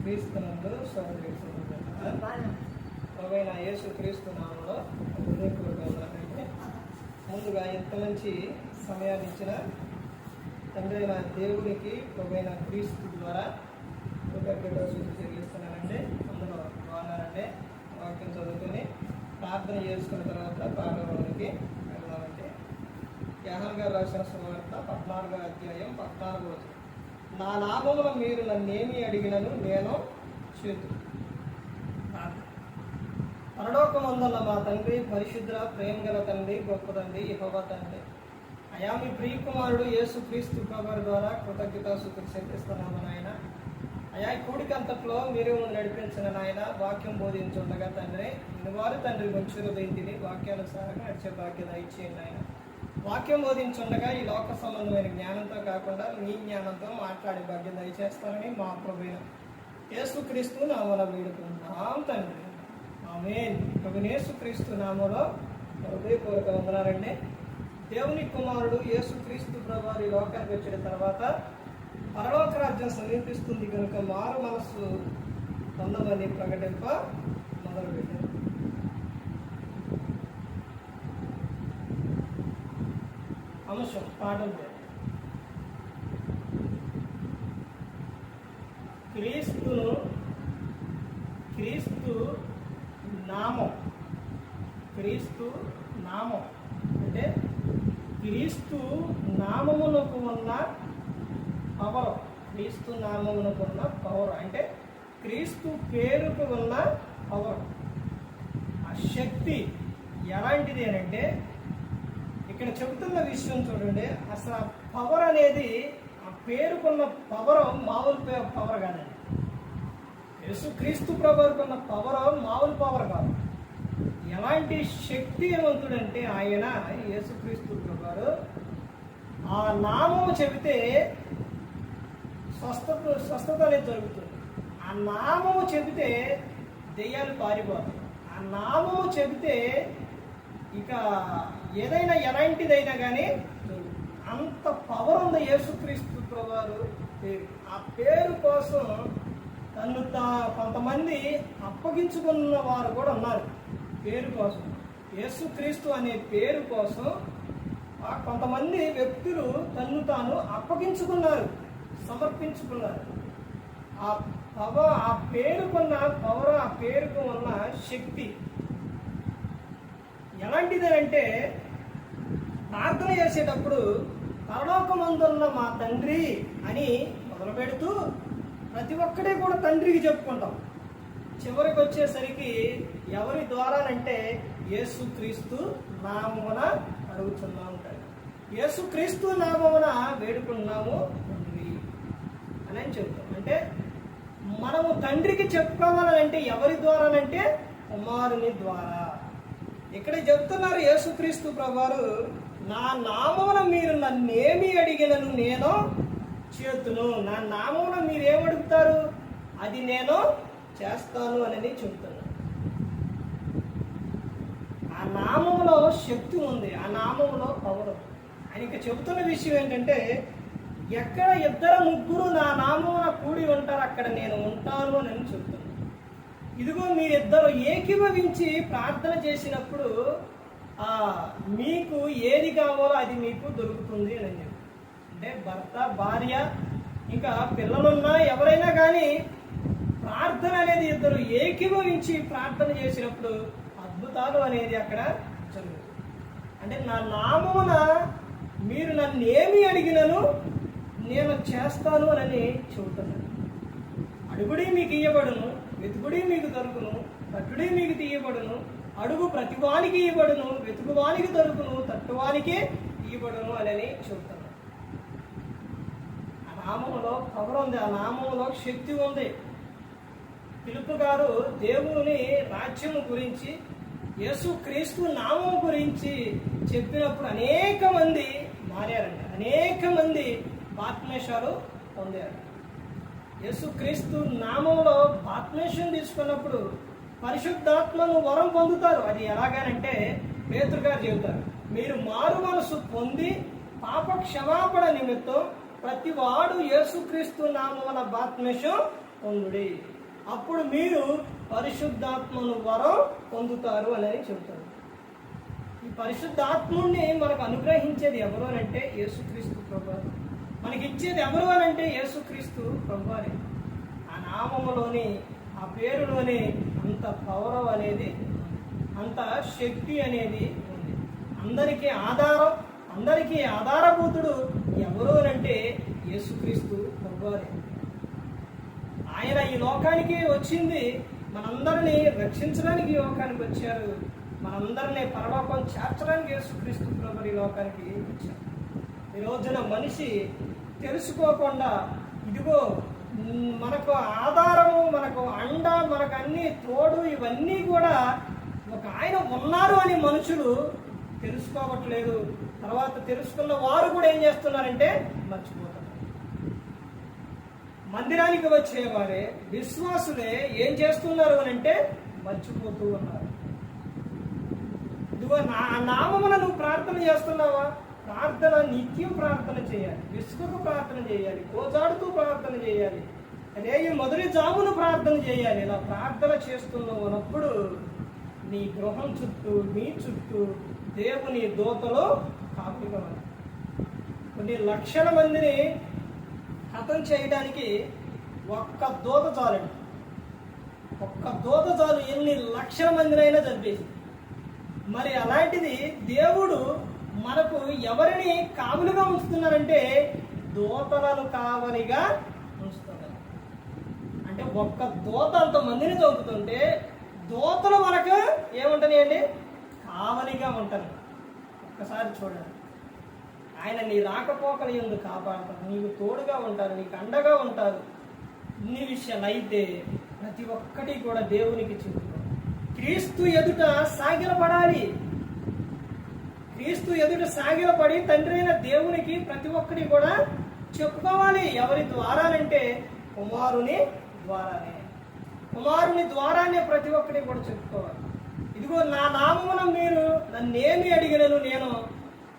క్రీస్తునందు సోదరి ప్రభువైన యేసు క్రీస్తు నామములో హృదయపూర్వక వందనాలండి. ముందుగా ఇంత మంచి సమయాన్ని ఇచ్చిన తండ్రి అయిన దేవునికి ప్రభువైన క్రీస్తు ద్వారా కృతజ్ఞతలు చెల్లిస్తున్నానండి. అందులో బాగున్నారండి. వాక్యం చదువుకొని ప్రార్థన చేసుకున్న తర్వాత ప్రారంభానికి వెళ్దామండి. యోహాను గారు రాసిన సువార్త 14వ అధ్యాయం 14వ వచనం. నా నామమున మీరు నన్నేమి అడిగినను నేను చేతును. పరలోకమందున్న మా తండ్రి, పరిశుద్ధ ప్రేమ గల తండ్రి, గొప్ప తండ్రి, యెహోవా తండ్రి, అయా మీ ప్రియకుమారుడు యేసు క్రీస్తు ప్రభువు ద్వారా కృతజ్ఞతాస్తుతులు చెల్లిస్తున్నాము నాయన. అయా ఈ కూడికంతట్లో మీరే ముందు నడిపించిన నాయన. వాక్యం బోధించుండగా తండ్రి వారు తండ్రి మంచి హృదయం వాక్యానుసారంగా నడిచే బాధ్యత ఇచ్చేయండి నాయన. వాక్యం బోధించుండగా ఈ లోక సంబంధమైన జ్ఞానంతో కాకుండా మీ జ్ఞానంతో మాట్లాడే భాగ్యం దయచేస్తానని మా ప్రభువైన యేసుక్రీస్తు నామములో వేడుకుంటున్నాం తండ్రి. ఆమేన్. ప్రభువైన యేసుక్రీస్తు నామములో హృదయపూర్వక వందనాలండి. దేవుని కుమారుడు యేసుక్రీస్తు ప్రభువు ఈ లోకానికి వచ్చిన తర్వాత పరలోక రాజ్యం సమీపిస్తుంది కనుక మారు మనస్సు పొందమని ప్రకటింప మొదలుపెట్టారు. అంశం పాఠం క్రీస్తు నామం. క్రీస్తు నామం అంటే క్రీస్తు నామమునకు ఉన్న పవర్. క్రీస్తు నామమునకు ఉన్న పవర్ అంటే క్రీస్తు పేరుకు ఉన్న పవర్. ఆ శక్తి ఎలాంటిది అని అంటే ఇక్కడ చెబుతున్న విషయం చూడండి. అసలు ఆ పవర్ అనేది, ఆ పేరుకున్న పవర్ మామూలు పవర్ కాదండి. యేసుక్రీస్తు ప్రభువుకున్న పవర్ మామూలు పవర్ కాదు. ఎలాంటి శక్తివంతుడంటే ఆయన యేసుక్రీస్తు ప్రభువు ఆ నామము చెబితే స్వస్థత అనేది జరుగుతుంది. ఆ నామము చెబితే దెయ్యాలు పారిపోతాయి. ఆ నామము చెబితే ఇక ఏదైనా ఎలాంటిదైనా కానీ అంత పవర్ ఉంది యేసుక్రీస్తు ప్రభువు పేరు. ఆ పేరు కోసం తను కొంతమంది అప్పగించుకున్న వారు కూడా ఉన్నారు. పేరు కోసం, యేసుక్రీస్తు అనే పేరు కోసం కొంతమంది వ్యక్తులు తను తాను అప్పగించుకున్నారు, సమర్పించుకున్నారు. ఆ పేరుకున్న పవర్, ఆ పేరుకు ఉన్న శక్తి ఎలాంటిది అంటే ప్రార్థన చేసేటప్పుడు పరలోకమందున్న మా తండ్రి అని మొదలు పెడుతూ ప్రతి ఒక్కడే కూడా తండ్రికి చెప్పుకుంటాం. చివరికి వచ్చేసరికి ఎవరి ద్వారానంటే యేసుక్రీస్తు నామమున అడుగుతున్నాము, యేసుక్రీస్తు నామమున వేడుకున్నాము తండ్రి అని చెప్తాం. అంటే మనము తండ్రికి చెప్పుకోవాలంటే ఎవరి ద్వారానంటే కుమారుని ద్వారా. ఇక్కడ చెప్తున్నారు యేసుక్రీస్తు ప్రభువారు, నా నామమున మీరు నన్నేమి అడిగినను నేను చేతును. నా నామమున మీరేమడుగుతారు అది నేను చేస్తాను అని చెబుతున్నాను. ఆ నామములో శక్తి ఉంది, ఆ నామములో పవర్ ఉంది. ఆయనకి చెబుతున్న విషయం ఏంటంటే ఎక్కడ ఇద్దరు ముగ్గురు నా నామమున కూడి ఉంటారు అక్కడ నేను ఉంటాను అని చెబుతున్నాను. ఇదిగో మీరిద్దరు ఏకీభవించి ప్రార్థన చేసినప్పుడు మీకు ఏది కావాలో అది మీకు దొరుకుతుంది అని చెప్పి. అంటే భర్త, భార్య, ఇంకా పిల్లలున్నా ఎవరైనా కానీ ప్రార్థన అనేది ఇద్దరు ఏకీభవించి ప్రార్థన చేసినప్పుడు అద్భుతాలు అనేది అక్కడ జరుగుతుంది. అంటే నా నామమున మీరు నన్ను ఏమి అడిగినను నేను చేస్తాను అని చెబుతున్నాను. అడుగుడి మీకు ఇయ్యబడును, వెతుకుడి మీకు దొరుకును, తట్టుడి మీకు తీయబడును, అడుగు ప్రతివానికి ఇవ్వబడును, వెతుకువానికి దొరుకును, తట్టువానికి ఇవ్వబడును అని చెబుతున్నాను. ఆ నామములో పవర్ ఉంది, ఆ నామములో శక్తి ఉంది. పిలుపు గారు దేవుని రాజ్యము గురించి, యేసుక్రీస్తు నామము గురించి చెప్పినప్పుడు అనేక మంది మారారండి, అనేక మంది బాప్తిస్మాలు పొందారు. యేసుక్రీస్తు నామంలో బాప్తిస్మం తీసుకున్నప్పుడు పరిశుద్ధాత్మను వరం పొందుతారు. అది ఎలాగనంటే పేతురు గారు చెబుతారు, మీరు మారు మనసు పొంది పాప క్షమాపణ నిమిత్తం ప్రతి వాడు యేసుక్రీస్తు నామమున బాప్తిస్మం పొందుడి, అప్పుడు మీరు పరిశుద్ధాత్మను వరం పొందుతారు అని చెబుతారు. ఈ పరిశుద్ధాత్ముడిని మనకు అనుగ్రహించేది ఎవరు అని అంటే యేసుక్రీస్తు ప్రభువారు. మనకి ఇచ్చేది ఎవరు అని అంటే యేసుక్రీస్తు ప్రభువారే. ఆ నామములోని, ఆ పేరులోని అంత పౌరం అనేది, అంత శక్తి అనేది ఉంది. అందరికీ ఆధారభూతుడు ఎవరు అని అంటే యేసుక్రీస్తు ప్రభువారే. ఆయన ఈ లోకానికి వచ్చింది మనందరినీ రక్షించడానికి ఈ లోకానికి వచ్చారు. మనందరినీ పరలోకం చేర్చడానికి యేసుక్రీస్తు ప్రభువు ఈ లోకానికి వచ్చారు. ఈ రోజున మనిషి తెలుసుకోకుండా ఇదిగో మనకు ఆధారము, మనకు అండ, మనకు అన్ని తోడు, ఇవన్నీ కూడా ఒక ఆయన ఉన్నారు అని మనుషులు తెలుసుకోవట్లేదు. తర్వాత తెలుసుకున్న వారు కూడా ఏం చేస్తున్నారంటే మర్చిపోతారు. మందిరానికి వచ్చేవారే విశ్వాసులే ఏం చేస్తున్నారు అని అంటే మర్చిపోతూ ఉన్నారు. ఇదిగో నామమున నువ్వు ప్రార్థన చేస్తున్నావా? ప్రార్థన నిత్యం ప్రార్థన చేయాలి, విసుగుకు ప్రార్థన చేయాలి, కోజాడుతూ ప్రార్థన చేయాలి, రేయి మొదటి జామును ప్రార్థన చేయాలి. ఇలా ప్రార్థన చేస్తున్నావు అన్నప్పుడు నీ గృహం చుట్టూ, నీ చుట్టూ దేవుని దూతలు కాపుగా ఉన్నాయి. కొన్ని లక్షల మందిని హతం చేయడానికి ఒక్క దూత చాలండి. ఒక్క దూత చాలు ఎన్ని లక్షల మందినైనా చంపేసి. మరి అలాంటిది దేవుడు మనకు ఎవరిని కావలిగా ఉంచుతున్నారంటే దూతలను కావలిగా ఉంచుతున్నారు. అంటే ఒక్క దూత అంతమందిని చంపుతుంటే దూతలు మనకు ఏముంటాయండి? కావలిగా ఉంటారు. ఒక్కసారి చూడండి, ఆయన నీ రాకపోకలు ఎందుకు కాపాడతారు, నీకు తోడుగా ఉంటారు, నీకు అండగా ఉంటారు. ఇన్ని విషయాలు అయితే ప్రతి ఒక్కటి కూడా దేవునికి చెబుతారు. క్రీస్తు ఎదుట సాగిలపడాలి. క్రీస్తు ఎదుట సాగిలపడి తండ్రి అయిన దేవునికి ప్రతి ఒక్కటి కూడా చెప్పుకోవాలి. ఎవరి ద్వారానంటే కుమారుని ద్వారానే. కుమారుని ద్వారానే ప్రతి ఒక్కటి కూడా చెప్పుకోవాలి. ఇదిగో నా నామమున మీరు నన్నేమి అడిగినను నేను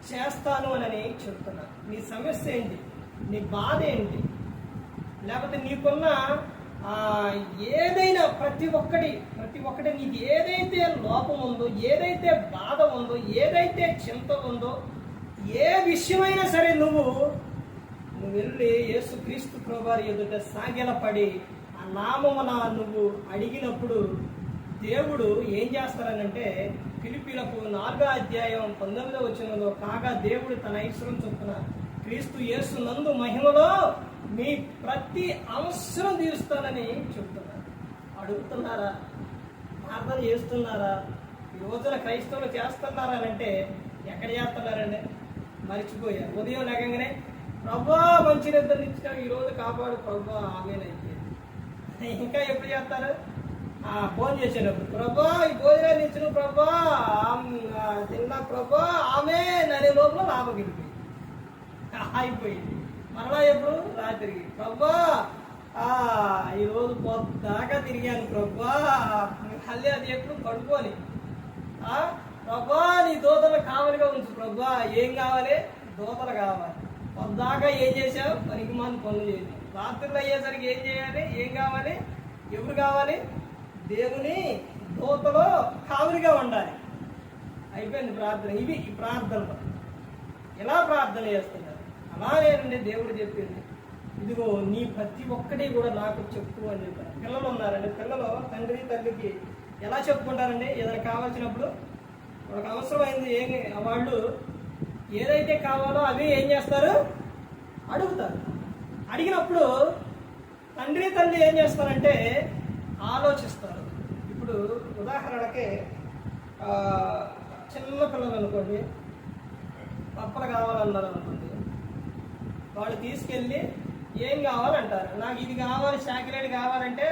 చేస్తాను అని చెప్తున్నాను. నీ సమస్య ఏంటి? నీ బాధ ఏంటి? లేకపోతే నీకున్న ఏదైనా ప్రతి ఒక్కటి నీకు ఏదైతే లోపం ఉందో, ఏదైతే బాధ ఉందో, ఏదైతే చింత ఉందో, ఏ విషయమైనా సరే నువ్వు వెళ్ళి యేసుక్రీస్తు ప్రభువారి ఎదుట సాగిలపడి ఆ నామమున నువ్వు అడిగినప్పుడు దేవుడు ఏం చేస్తారనంటే ఫిలిప్పీలకు 4వ అధ్యాయం 19వ వచనంలో, కాగా దేవుడు తన ఐశ్వర్యం చొప్పున క్రీస్తు యేసు నందు మహిమలో మీ ప్రతి అవసరం తీరుస్తానని చెప్తున్నారు. అడుగుతున్నారా? ప్రార్థన చేస్తున్నారా? ఈ రోజున క్రైస్తవులు చేస్తున్నారా అంటే ఎక్కడ చేస్తున్నారండి? మర్చిపోయారు. ఉదయం లేకగానే ప్రభా మంచి నిద్ర ఇచ్చినావు, ఈరోజు కాపాడు ప్రభా ఆమెనైతే. ఇంకా ఎప్పుడు చేస్తారు? ఫోన్ చేసేటప్పుడు ప్రభా ఈ భోజనాన్ని ఇచ్చిన ప్రభా తిన్నా ప్రభా ఆమె అనే లోపల లాభగిరిపోయింది, అయిపోయింది. మరలా ఎప్పుడు? రాత్రికి ప్రభా ఈరోజు పొద్దాకా తిరిగాను ప్రభా, మళ్ళీ అది ఎప్పుడు పడుకోని ప్రభా నీ దూతలు కావలిగా ఉంచు ప్రభా. ఏం కావాలి? దూతలు కావాలి. పొద్దాకా ఏం చేసావు? పనికిమాలిన పనులు చేసావు. రాత్రులు అయ్యేసరికి ఏం చేయాలి? ఏం కావాలి? ఎవరు కావాలి? దేవుని దూతలో కావలిగా ఉండాలి. అయిపోయింది ప్రార్థన. ఇవి ఈ ప్రార్థనలు ఎలా ప్రార్థన చేస్తున్నారు? అలానేనండి దేవుడు చెప్పింది. ఇదిగో నీ ప్రతి ఒక్కటి కూడా నాకు చెప్పు అని చెప్పారు. పిల్లలు ఉన్నారండి, పిల్లలు తండ్రి తల్లికి ఎలా చెప్పుకుంటారండి? ఏదైనా కావాల్సినప్పుడు వాళ్ళకి అవసరమైంది వాళ్ళు ఏదైతే కావాలో అవి ఏం చేస్తారు? అడుగుతారు. అడిగినప్పుడు తండ్రి తల్లి ఏం చేస్తారంటే ఆలోచిస్తారు. ఇప్పుడు ఉదాహరణకి చిన్న పిల్లలు అనుకోండి, పప్పలు కావాలన్నారు అనుకోండి, వాళ్ళు తీసుకెళ్ళి ఏం కావాలంటారు? నాకు ఇది కావాలి, చాక్లెట్ కావాలంటే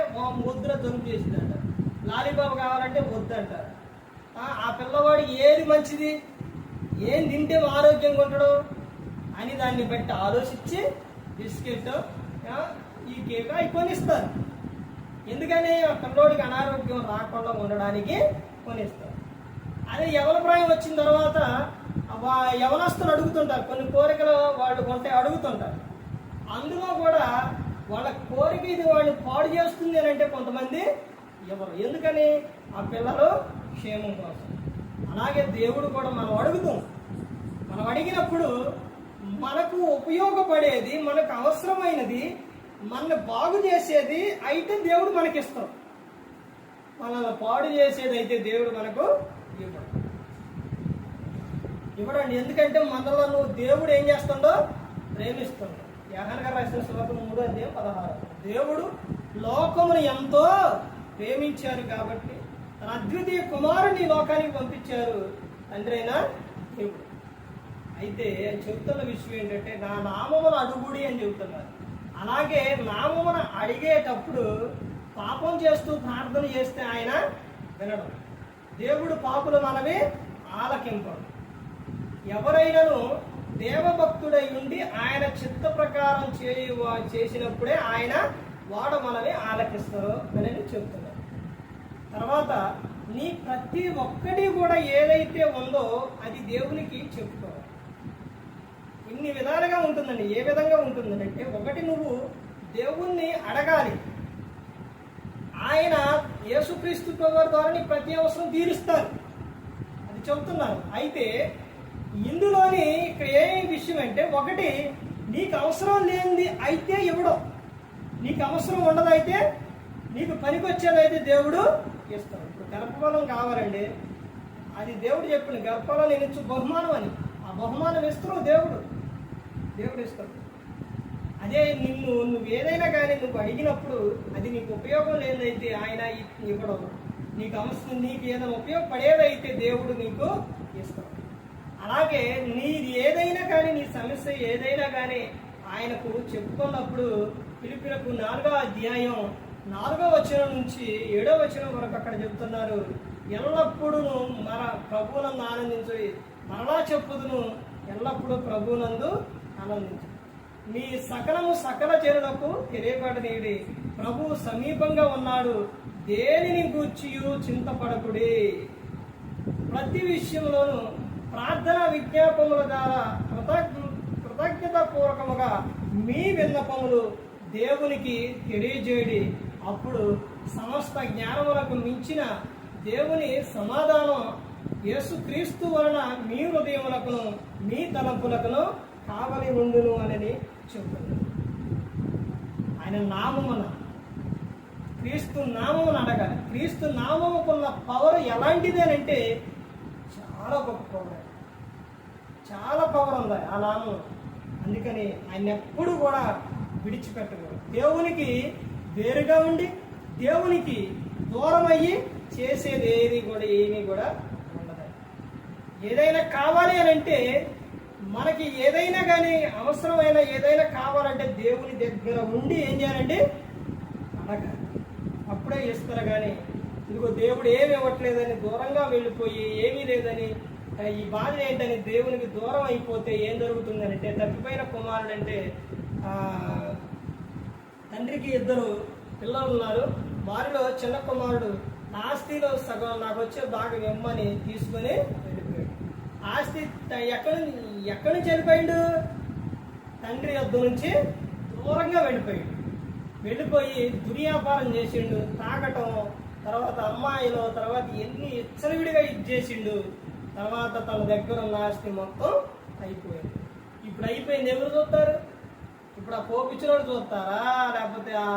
ముద్ర జంప్ చేసింది అంటారు. లాలీపాప్ కావాలంటే వద్దంటారు. ఆ పిల్లవాడికి ఏది మంచిది, ఏం తింటే ఆరోగ్యంగా ఉంటాడు అని దాన్ని బట్టి ఆలోచించి బిస్కెట్ ఈ కేక్ అవి కొనిస్తారు. ఎందుకని ఆ పిల్లోడికి అనారోగ్యం రాకుండా ఉండడానికి కొనిస్తారు. అదే యవన ప్రాయం వచ్చిన తర్వాత యవనస్తులు అడుగుతుంటారు, కొన్ని కోరికలు వాళ్ళు కొంటే అడుగుతుంటారు. అందులో కూడా వాళ్ళ కోరిక ఇది వాళ్ళు పాడు చేస్తుంది అని అంటే కొంతమంది ఎవరు, ఎందుకని ఆ పిల్లలు క్షేమం కోసం. అలాగే దేవుడు కూడా మనం అడుగుతాం, మనం అడిగినప్పుడు మనకు ఉపయోగపడేది, మనకు అవసరమైనది, మనల్ని బాగు చేసేది అయితే దేవుడు మనకిస్తాం. మనల్ని పాడు చేసేది అయితే దేవుడు మనకు ఇవ్వడండి. ఎందుకంటే మనలో దేవుడు ఏం చేస్తుండో ప్రేమిస్తుండో. యోహాను గారు రాసిన సువార్త 3:16 దేవుడు లోకమును ఎంతో ప్రేమించారు కాబట్టి తన అద్వితీయ కుమారుని లోకానికి పంపించారు తండ్రి అయిన దేవుడు. అయితే చెబుతున్న విషయం ఏంటంటే నా నామమును అడుగుడి అని చెబుతున్నారు. అలాగే నామమును అడిగేటప్పుడు పాపం చేస్తూ ప్రార్థన చేస్తే ఆయన వినడం. దేవుడు పాపులు మనవి ఆలకింపడు. ఎవరైనాను దేవభక్తుడై ఉండి ఆయన చిత్త ప్రకారం చేసినప్పుడే ఆయన వాడు మనవి ఆలకిస్తారు అని చెప్తున్నారు. తర్వాత నీ ప్రతి ఒక్కటి కూడా ఏదైతే ఉందో అది దేవునికి చెప్పుకోవాలి. ఇన్ని విధాలుగా ఉంటుందండి. ఏ విధంగా ఉంటుందంటే, ఒకటి నువ్వు దేవుణ్ణి అడగాలి, ఆయన యేసుక్రీస్తు ప్రభువు ద్వారా నీ ప్రతి అవసరం తీరుస్తారు, అది చెబుతున్నారు. అయితే ఇందులోని ఇక్కడ ఏ విషయం అంటే, ఒకటి నీకు అవసరం లేనిది అయితే ఇవ్వడం, నీకు అవసరం ఉండదైతే నీకు పనికొచ్చేదైతే దేవుడు ఇస్తాడు. ఇప్పుడు గర్భఫలం కావాలండి, అది దేవుడు చెప్పిన గర్భఫలం నేను ఇచ్చు బహుమానం అని, ఆ బహుమానం ఇస్తున్నావు దేవుడు ఇస్తాడు. అదే నువ్వు ఏదైనా కానీ నువ్వు అడిగినప్పుడు అది నీకు ఉపయోగం లేదైతే ఆయన ఇవ్వడం, నీకు అవసరం నీకు ఏదైనా ఉపయోగపడేదైతే దేవుడు నీకు ఇస్తాడు. అలాగే నీది ఏదైనా కానీ నీ సమస్య ఏదైనా కానీ ఆయనకు చెప్పుకున్నప్పుడు ఫిలిప్పీయులకు 4వ అధ్యాయం 4వ వచనం నుంచి 7వ వచనం వరకు అక్కడ చెప్తున్నారు, ఎల్లప్పుడూ మన ప్రభువునందు ఆనందించు, మరలా చెప్పుదును ఎల్లప్పుడూ ప్రభువునందు ఆనందించు, మీ సకల జనులకు తెలియబడనీయుడి, ప్రభువు సమీపంగా ఉన్నాడు, దేనిని గూర్చియు చింతపడకుడి, ప్రతి విషయంలోనూ ప్రార్థన విజ్ఞాపముల ద్వారా కృతజ్ఞత పూర్వకముగా మీ విన్నపములు దేవునికి తెలియజేయడి, అప్పుడు సమస్త జ్ఞానములకు మించిన దేవుని సమాధానం యేసుక్రీస్తు వలన మీ హృదయములకును మీ తలంపులకును కావలి ఉండును అనేది చెబుతుంది. ఆయన నామమున, క్రీస్తు నామమును అడగాలి. క్రీస్తు నామముకున్న పవర్ ఎలాంటిది అని అంటే చాలా గొప్ప పవర్, చాలా పవర్ ఉంది ఆ నామం. అందుకని ఆయన ఎప్పుడు కూడా విడిచిపెట్టకూడదు. దేవునికి వేరుగా ఉండి దేవునికి దూరం అయ్యి చేసేది ఏమీ కూడా ఉండదు. ఏదైనా కావాలి అని అంటే, మనకి ఏదైనా కానీ అవసరమైన ఏదైనా కావాలంటే దేవుని దగ్గర ఉండి ఏం చేయాలండి, అడగాలి, అప్పుడే ఇస్తారు. కానీ ఇదిగో దేవుడు ఏమి ఇవ్వట్లేదని దూరంగా వెళ్ళిపోయి ఏమీ లేదని ఈ బాధ ఏంటని దేవునికి దూరం అయిపోతే ఏం జరుగుతుందని అంటే, తప్పిపోయిన కుమారుడు అంటే తండ్రికి 2 పిల్లలు ఉన్నారు, వారిలో చిన్న కుమారుడు ఆస్తిలో సగం నాకు వచ్చే భాగం ఇమ్మని తీసుకొని వెళ్ళిపోయాడు. ఆస్తి ఎక్కడి నుంచి వెళ్ళిపోయాడు, తండ్రి వద్ద నుంచి దూరంగా వెళ్ళిపోయి దుర్వ్యాపారం చేసిండు, తాగటం, తర్వాత అమ్మాయిలో, తర్వాత ఎన్ని ఇచ్చలవిడిగా చేసిండు. తర్వాత తన దగ్గర ఉన్న ఆస్తి మొత్తం అయిపోయింది. ఇప్పుడు అయిపోయింది, ఎవరు చూస్తారు? ఇప్పుడు ఆ పోపిచ్చినోడు చూస్తారా, లేకపోతే ఆ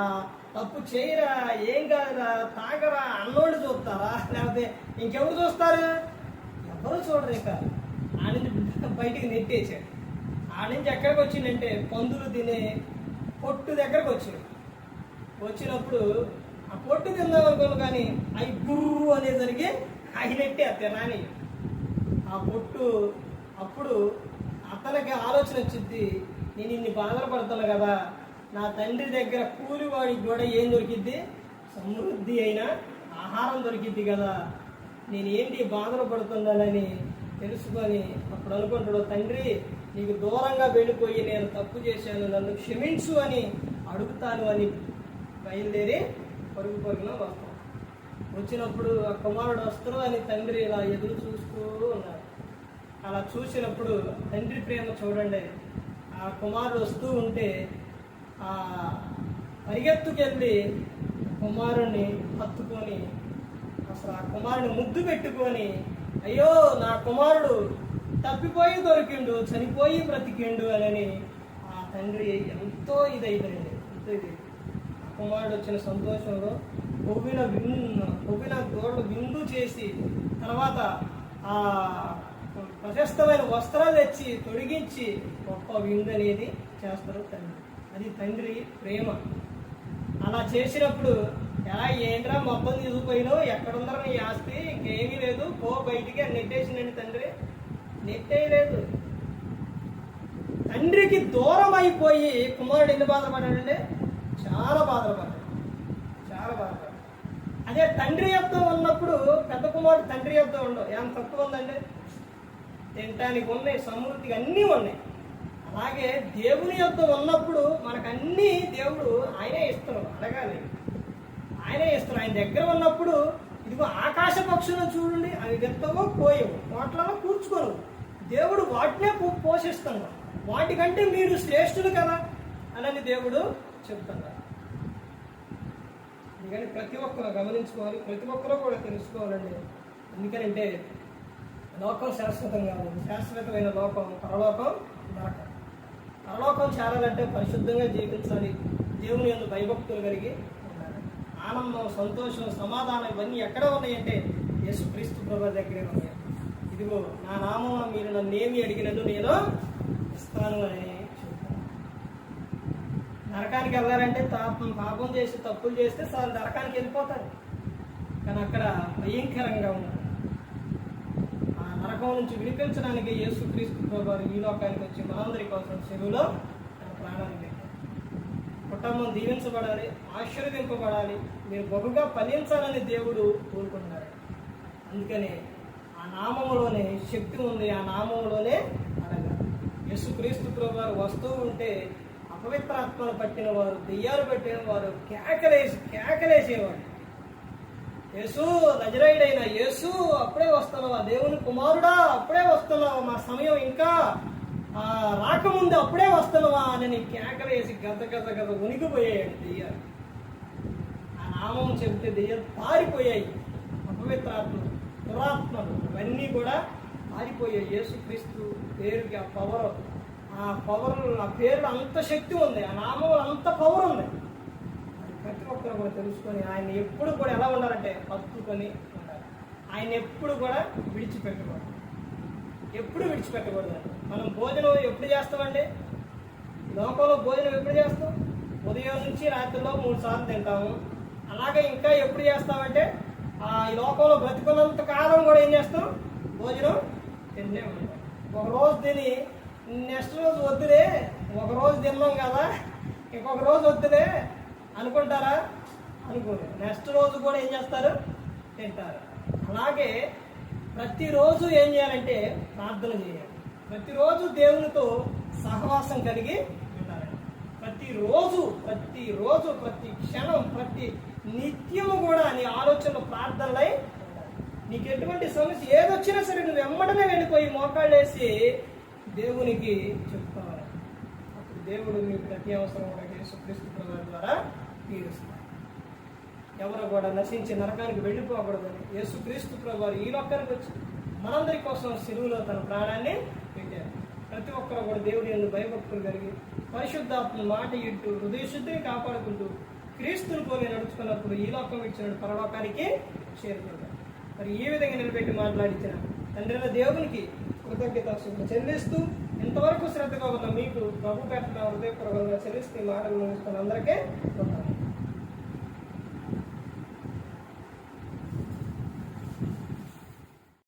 తప్పు చేయరా, ఏం కాదురా, తాగరా అన్నోళ్ళు చూస్తారా, లేకపోతే ఇంకెవరు చూస్తారు? ఎవరు చూడరు. ఇక ఆ నుంచి బయటికి నెట్టేశాడు. ఆ నుంచి ఎక్కడికి వచ్చిందంటే పందులు తినే పొట్టు దగ్గరకు వచ్చినప్పుడు ఆ పొట్టు తిందాం అనుకోను, కానీ అవి గుర్రు అనేసరికి అవి నెట్టి తినాలి ఆ పొట్టు. అప్పుడు అతనికి ఆలోచన వచ్చింది, నేను ఇన్ని బాధలు పడుతున్నా కదా, నా తండ్రి దగ్గర కూలివాడికి కూడా ఏం దొరికిద్ది, సమృద్ధి అయిన ఆహారం దొరికిద్ది కదా, నేను ఏంటి బాధలు పడుతున్నానని తెలుసుకొని అప్పుడు అనుకుంటాడు, తండ్రి నీకు దూరంగా వెళ్ళిపోయి నేను తప్పు చేశాను, నన్ను క్షమించు అని అడుగుతాను అని బయలుదేరి పరుగున వస్తాను. వచ్చినప్పుడు ఆ కుమారుడు వస్తారు అని తండ్రి ఇలా ఎదురు చూస్తూ ఉన్నారు. అలా చూసినప్పుడు తండ్రి ప్రేమ చూడండి, ఆ కుమారుడు వస్తూ ఉంటే పరిగెత్తుకెళ్ళి కుమారుణ్ణి హత్తుకొని అసలు ఆ కుమారుని ముద్దు పెట్టుకొని, అయ్యో నా కుమారుడు తప్పిపోయి దొరికిండు, చనిపోయి బ్రతికిండు అని ఆ తండ్రి ఎంతో ఇదైపోయింది. ఎంతో ఇది ఆ కుమారుడు వచ్చిన సంతోషంలో కొవ్విన దూడలు విందు చేసి, తర్వాత ఆ ప్రశస్తమైన వస్త్రాలు తెచ్చి తొడిగించి గొప్ప విందు అనేది చేస్తారు తండ్రి. అది తండ్రి ప్రేమ. అలా చేసినప్పుడు ఏంట్రా మొత్తం తీసుకుపోయినావు, ఎక్కడుందరో నీ ఆస్తి, ఇంకేమీ లేదు, పో బయటికి అని నెట్టేసిందండి తండ్రి. నెట్టేయలేదు. తండ్రికి దూరం అయిపోయి కుమారుడు ఎన్ని బాధపడ్డాడంటే చాలా బాధపడ్డాడు. అదే తండ్రి యొద్ద ఉన్నప్పుడు పెద్ద కుమారుడు తండ్రి యొద్ద ఉండవు. ఏం తక్కువ ఉందండి? తినటానికి ఉన్నాయి, సమృద్ధిగా అన్నీ ఉన్నాయి. అలాగే దేవుని యొద్ద ఉన్నప్పుడు మనకు అన్నీ దేవుడు ఆయనే ఇస్తారు. అడగాలి, ఆయనే ఇస్తారు. ఆయన దగ్గర ఉన్నప్పుడు ఇదిగో ఆకాశ పక్షులను చూడండి, అవి విత్తవో పోయవు, వాటిలో కూర్చుకోరు, దేవుడు వాటినే పోషిస్తున్నాడు. వాటికంటే మీరు శ్రేష్ఠులు కదా అని దేవుడు చెప్తున్నారు. అందుకని ప్రతి ఒక్కరు గమనించుకోవాలి, ప్రతి ఒక్కరూ కూడా తెలుసుకోవాలండి. ఎందుకనంటే లోకం శాశ్వతం కాదు. శాశ్వతమైన లోకం పరలోకం, నరకం. పరలోకం చేరాలంటే పరిశుద్ధంగా జీవించాలి, దేవుని యందు భయభక్తులు కలిగి ఉండాలి. ఆనందం, సంతోషం, సమాధానం ఇవన్నీ ఎక్కడ ఉన్నాయంటే యేసుక్రీస్తు ప్రభువు దగ్గరే ఉన్నాయి. ఇదిగో నా నామం మీరు నన్ను ఏమి అడిగినట్టు నేను ఇస్తాను అని చెప్తాను. నరకానికి వెళ్ళారంటే పాపం చేసి తప్పులు చేస్తే చాలు నరకానికి వెళ్ళిపోతారు. కానీ అక్కడ భయంకరంగా ఉన్నారు. ఆ నరకం నుంచి విడిపించడానికి యేసుక్రీస్తు ప్రభువు ఈ లోకానికి వచ్చి మనందరి కోసం చెరువులో తన ప్రాణాన్ని పెట్టారు. కుటుంబం దీవించబడాలి, ఆశీర్వదింపబడాలి, మీరు బహుగా ఫలించాలని దేవుడు కోరుకుంటున్నారు. అందుకని ఆ నామములోనే శక్తి ఉంది. ఆ నామములోనే అడగాలి. యేసుక్రీస్తు ప్రభువు వస్తూ ఉంటే అపవిత్రాత్మలు పట్టిన వారు, దెయ్యాలు పట్టిన వారు కేకలేసేవాడు. యేసు, నజరేయుడైన యేసు, అప్పుడే వస్తున్నావా? దేవుని కుమారుడా, అప్పుడే వస్తున్నావా? మా సమయం ఇంకా రాకముందు అప్పుడే వస్తున్నావా అని కేకలేసి గద ఉనికిపోయాడు దెయ్యాలు. ఆ నామం చెబితే దెయ్యాలు పారిపోయాయి. అపవిత్రాత్మలు, దురాత్మలు ఇవన్నీ కూడా పారిపోయాయి. యేసుక్రీస్తు పేరుకి ఆ పవర్, ఆ పేరులో అంత శక్తి ఉంది, ఆ నామంలో అంత పవర్ ఉంది. అది ప్రతి ఒక్కరు కూడా తెలుసుకొని ఆయన ఎప్పుడు కూడా ఎలా ఉండాలంటే హత్తుకొని ఉండాలి. ఆయన ఎప్పుడు కూడా విడిచిపెట్టకూడదు, ఎప్పుడు విడిచిపెట్టకూడదు. మనం భోజనం ఎప్పుడు చేస్తామండి? లోకంలో భోజనం ఎప్పుడు చేస్తాం? ఉదయం నుంచి రాత్రిలో 3 సార్లు తింటాము. అలాగే ఇంకా ఎప్పుడు చేస్తామంటే ఈ లోకంలో బ్రతికున్నంత కాలం కూడా ఏం చేస్తాం? భోజనం తిన్నే ఉంటాం. ఒకరోజు తిని నెక్స్ట్ రోజు వద్దులే, ఒకరోజు తిన్నాం కదా ఇంకొక రోజు వద్దులే అనుకుంటారా? అనుకోరు. నెక్స్ట్ రోజు కూడా ఏం చేస్తారు? తింటారు. అలాగే ప్రతిరోజు ఏం చేయాలంటే ప్రార్థన చేయాలి. ప్రతిరోజు దేవునితో సహవాసం కలిగి ఉండాలండి. ప్రతిరోజు ప్రతి క్షణం ప్రతి నిత్యము కూడా నీ ఆలోచనలు ప్రార్థనలై ఉండాలి. నీకు ఎటువంటి సమస్య ఏదొచ్చినా సరే నువ్వు వెంబడనే వెళ్ళిపోయి మోకాళ్ళేసి దేవునికి చెప్పుకోవాలి. అప్పుడు దేవుడు మీ ప్రతి అవసరం కూడా యేసుక్రీస్తు ప్రభువు ద్వారా తీరుస్తాడు. ఎవరు కూడా నశించి నరకానికి వెళ్ళిపోకూడదని యేసుక్రీస్తు ప్రభువు ఈ లోకానికి వచ్చి మనందరి కోసం సిలువలో తన ప్రాణాన్ని పెట్టారు. ప్రతి ఒక్కరు కూడా దేవుని యందు భయభక్తులు కలిగి పరిశుద్ధాత్మ మాట ఇట్టు హృదయ శుద్ధిని కాపాడుకుంటూ క్రీస్తుని పోలి నడుచుకున్నప్పుడు ఈ లోకం ఇచ్చిన పరలోకానికి చేరుకుంటారు. మరి ఈ విధంగా నిలబెట్టి మాట్లాడించిన తండ్రి దేవునికి కృతజ్ఞతాస్తుతులు చెల్లిస్తూ ఇంతవరకు శ్రద్ధగా ఉన్న మీకు ప్రభు పెట్టిన హృదయపూర్వకంగా చెల్లిస్తూ మాటలు ముగిస్తున్న అందరికీ